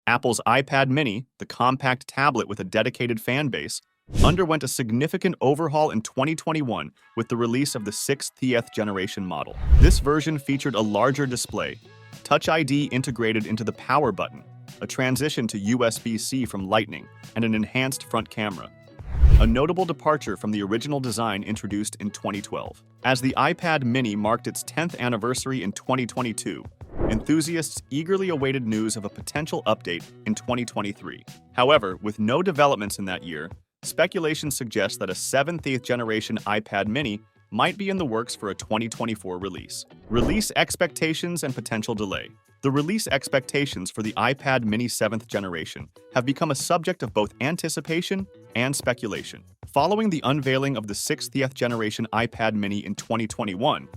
Apple's iPad mini, the compact tablet with a dedicated fan base, underwent a significant overhaul in 2021 with the release of the 6th generation model. This version featured a larger display, Touch ID integrated into the power button, a transition to USB-C from Lightning, and an enhanced front camera. A notable departure from the original design introduced in 2012. As the iPad mini marked its 10th anniversary in 2022, enthusiasts eagerly awaited news of a potential update in 2023. However, with no developments in that year, speculation suggests that a 7th generation iPad mini might be in the works for a 2024 release. Release expectations and potential delay. The release expectations for the iPad mini 7th generation have become a subject of both anticipation and speculation. Following the unveiling of the 6th generation iPad mini in 2021,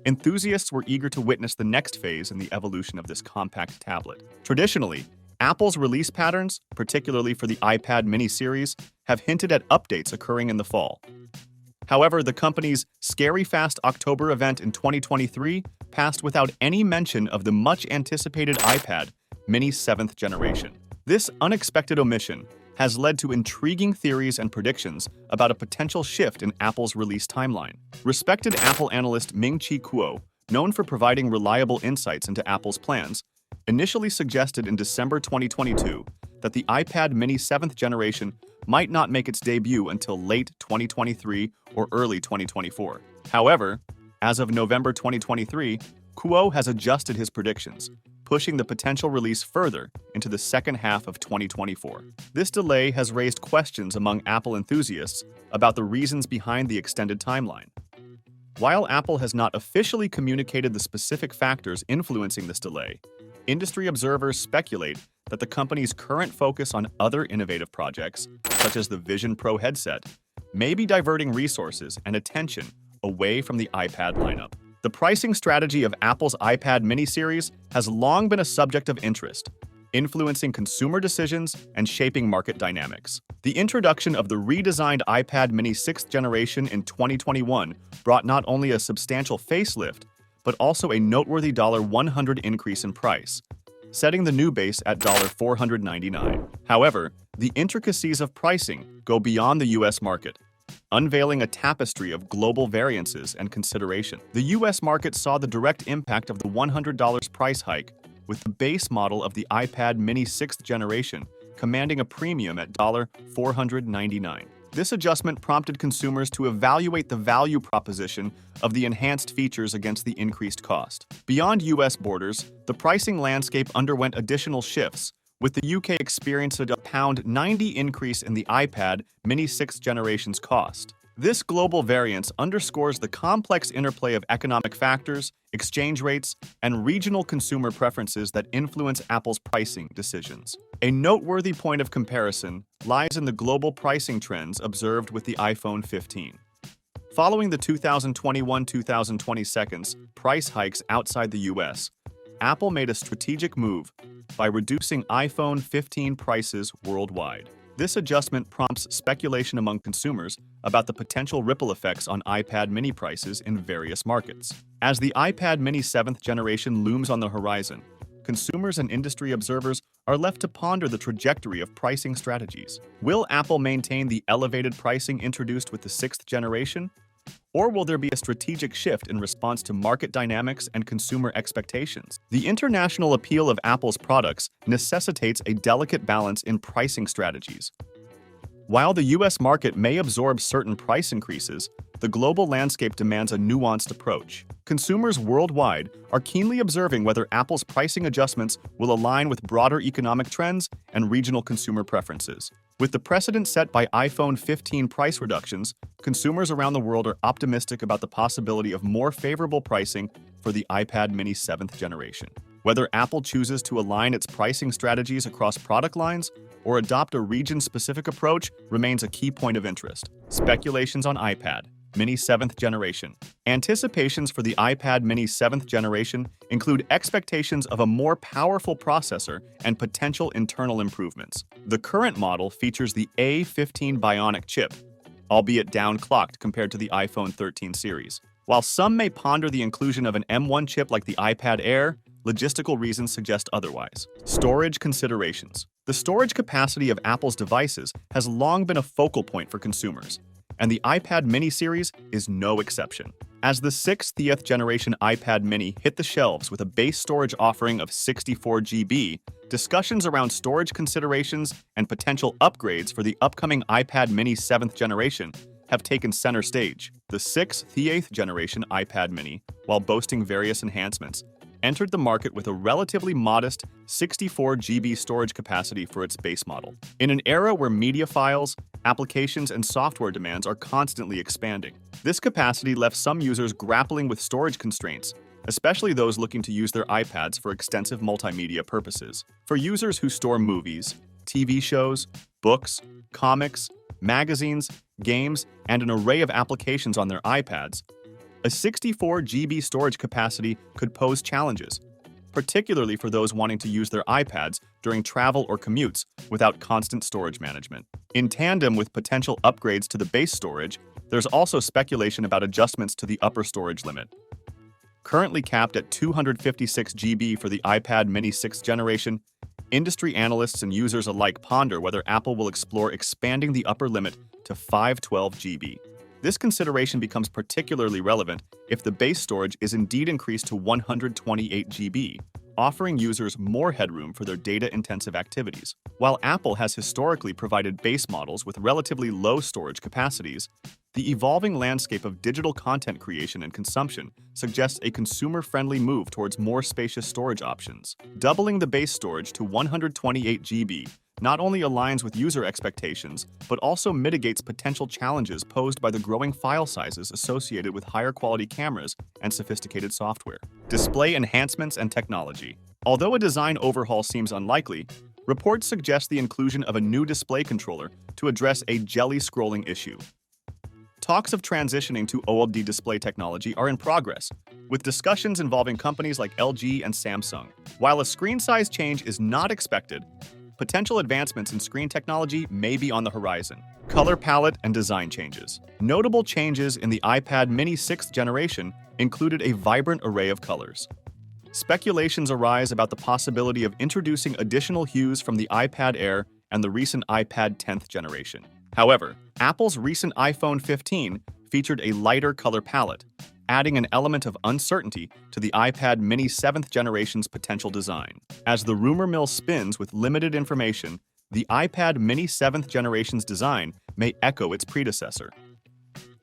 enthusiasts were eager to witness the next phase in the evolution of this compact tablet. Traditionally, Apple's release patterns, particularly for the iPad mini series, have hinted at updates occurring in the fall. However, the company's Scary Fast October event in 2023 passed without any mention of the much-anticipated iPad mini 7th generation. This unexpected omission has led to intriguing theories and predictions about a potential shift in Apple's release timeline. Respected Apple analyst Ming-Chi Kuo, known for providing reliable insights into Apple's plans, initially suggested in December 2022 that the iPad mini 7th generation might not make its debut until late 2023 or early 2024. However, as of November 2023, Kuo has adjusted his predictions, pushing the potential release further into the second half of 2024. This delay has raised questions among Apple enthusiasts about the reasons behind the extended timeline. While Apple has not officially communicated the specific factors influencing this delay, industry observers speculate that the company's current focus on other innovative projects, such as the Vision Pro headset, may be diverting resources and attention away from the iPad lineup. The pricing strategy of Apple's iPad mini series has long been a subject of interest, influencing consumer decisions and shaping market dynamics. The introduction of the redesigned iPad mini 6th generation in 2021 brought not only a substantial facelift, but also a noteworthy $100 increase in price, setting the new base at $499. However, the intricacies of pricing go beyond the US market, unveiling a tapestry of global variances and consideration. The US market saw the direct impact of the $100 price hike, with the base model of the iPad mini 6th generation commanding a premium at $499. This adjustment prompted consumers to evaluate the value proposition of the enhanced features against the increased cost. Beyond US borders, the pricing landscape underwent additional shifts, with the UK experiencing a £90 increase in the iPad mini 6th generation's cost. This global variance underscores the complex interplay of economic factors, exchange rates, and regional consumer preferences that influence Apple's pricing decisions. A noteworthy point of comparison lies in the global pricing trends observed with the iPhone 15. Following the 2021-2022 price hikes outside the US, Apple made a strategic move by reducing iPhone 15 prices worldwide. This adjustment prompts speculation among consumers about the potential ripple effects on iPad mini prices in various markets. As the iPad mini 7th generation looms on the horizon, consumers and industry observers are left to ponder the trajectory of pricing strategies. Will Apple maintain the elevated pricing introduced with the 6th generation? Or will there be a strategic shift in response to market dynamics and consumer expectations? The international appeal of Apple's products necessitates a delicate balance in pricing strategies. While the US market may absorb certain price increases, the global landscape demands a nuanced approach. Consumers worldwide are keenly observing whether Apple's pricing adjustments will align with broader economic trends and regional consumer preferences. With the precedent set by iPhone 15 price reductions, consumers around the world are optimistic about the possibility of more favorable pricing for the iPad mini 7th generation. Whether Apple chooses to align its pricing strategies across product lines or adopt a region-specific approach remains a key point of interest. Speculations on iPad mini 7th generation. Anticipations for the iPad mini 7th generation include expectations of a more powerful processor and potential internal improvements. The current model features the A15 Bionic chip, albeit downclocked compared to the iPhone 13 series. While some may ponder the inclusion of an M1 chip like the iPad Air, logistical reasons suggest otherwise. Storage considerations. The storage capacity of Apple's devices has long been a focal point for consumers, and the iPad mini series is no exception. As the 6th generation iPad mini hit the shelves with a base storage offering of 64 GB, discussions around storage considerations and potential upgrades for the upcoming iPad mini 7th generation have taken center stage. The 6th generation iPad mini, while boasting various enhancements, entered the market with a relatively modest 64 GB storage capacity for its base model. In an era where media files, applications, and software demands are constantly expanding, this capacity left some users grappling with storage constraints, especially those looking to use their iPads for extensive multimedia purposes. For users who store movies, TV shows, books, comics, magazines, games, and an array of applications on their iPads, a 64 GB storage capacity could pose challenges, particularly for those wanting to use their iPads during travel or commutes without constant storage management. In tandem with potential upgrades to the base storage, there's also speculation about adjustments to the upper storage limit. Currently capped at 256 GB for the iPad mini 6th generation, industry analysts and users alike ponder whether Apple will explore expanding the upper limit to 512 GB. This consideration becomes particularly relevant if the base storage is indeed increased to 128 GB, offering users more headroom for their data-intensive activities. While Apple has historically provided base models with relatively low storage capacities, the evolving landscape of digital content creation and consumption suggests a consumer-friendly move towards more spacious storage options. Doubling the base storage to 128 GB not only aligns with user expectations, but also mitigates potential challenges posed by the growing file sizes associated with higher quality cameras and sophisticated software. Display enhancements and technology. Although a design overhaul seems unlikely, reports suggest the inclusion of a new display controller to address a jelly scrolling issue. Talks of transitioning to OLED display technology are in progress, with discussions involving companies like LG and Samsung. While a screen size change is not expected, potential advancements in screen technology may be on the horizon. Color palette and design changes. Notable changes in the iPad mini 6th generation included a vibrant array of colors. Speculations arise about the possibility of introducing additional hues from the iPad Air and the recent iPad 10th generation. However, Apple's recent iPhone 15 featured a lighter color palette, adding an element of uncertainty to the iPad mini 7th generation's potential design. As the rumor mill spins with limited information, the iPad mini 7th generation's design may echo its predecessor.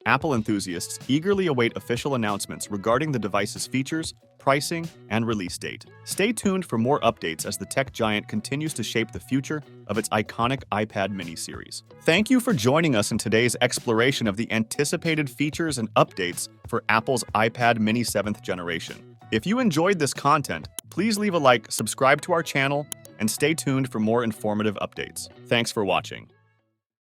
Apple enthusiasts eagerly await official announcements regarding the device's features, pricing, and release date. Stay tuned for more updates as the tech giant continues to shape the future of its iconic iPad mini series. Thank you for joining us in today's exploration of the anticipated features and updates for Apple's iPad mini 7th generation. If you enjoyed this content, please leave a like, subscribe to our channel, and stay tuned for more informative updates. Thanks for watching.